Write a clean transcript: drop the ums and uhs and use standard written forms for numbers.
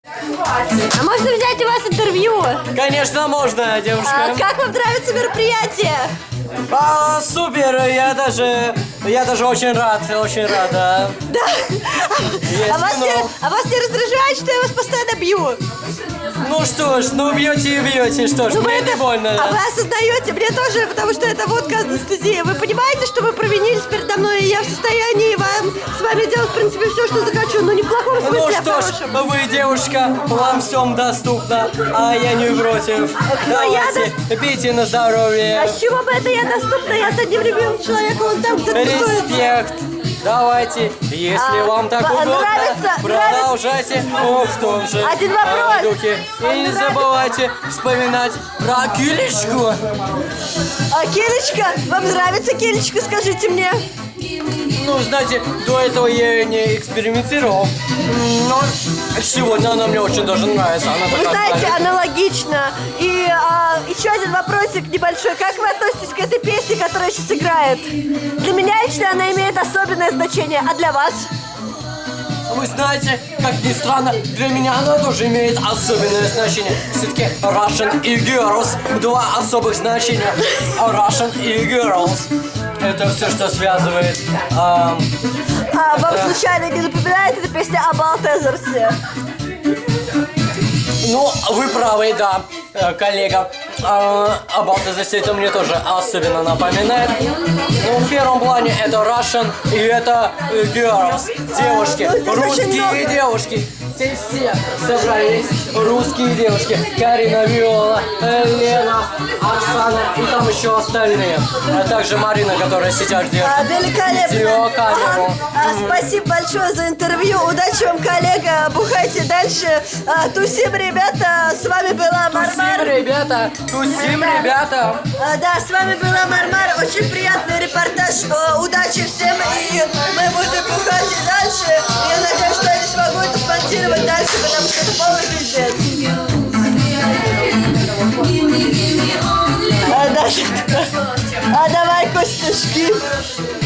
А можно взять у вас интервью? Конечно, можно, девушка. Как вам нравится мероприятие? Супер, я даже очень рад, да. Да. Есть, А вас не раздражает, что я вас постоянно бью? Ну что ж, бьете и бьете, что ж, мне не больно. А вы осознаете, мне тоже, потому что это водка анестезия. Вы понимаете, что вы провинились передо мной, и я в состоянии с вами делать, в принципе, все, что захочу, но не в плохом смысле, Ну а в что ж, хорошем. вы девушка, вам всем доступно, а я не против. Давайте, пейте на здоровье. А с чего бы это я доступна? Я с одним любимым человеком, он там где-то тусуется. Респект. Давайте, если вам так удобно, продолжайте в том же Один вопрос. духе. И не забывайте вспоминать про Килечку. А Келечка? Вам нравится Келечка, скажите мне? Ну, знаете, до этого я не экспериментировал, но сегодня она мне очень даже нравится. Она Вы такая, знаете, знаете, аналогично. И еще один вопросик небольшой. Как вы относитесь к этой песне, которая сейчас играет? Для меня лично она имеет особенное значение, а для вас? Вы знаете, как ни странно, для меня она тоже имеет особенное значение. Все-таки Russian и Girls — два особых значения. Russian и Girls — это все, что связывает. Вам случайно не напоминает эта песня о Балтезерсе? Ну, вы правы, да, коллега. Балтезерс это мне тоже особенно напоминает. Ну, в первом плане это Russian и это Girls, девушки, русские девушки. Все собрались, русские девушки. Карина, Виола, Лена, Оксана и там еще остальные. А также Марина, которая сейчас держит Великолепно. видеокамеру. Спасибо большое за интервью. Удачи вам, коллега. Бухайте дальше. Тусим, ребята. С вами была Мармар. Тусим, ребята, тусим, ребята. Да, с вами была Мармар. Очень приятный репортаж. Удачи всем. И мы будем бухать и дальше. Я надеюсь, что я не смогу это смонтировать дальше, потому что это полный пиздец. Давай, Костюшки.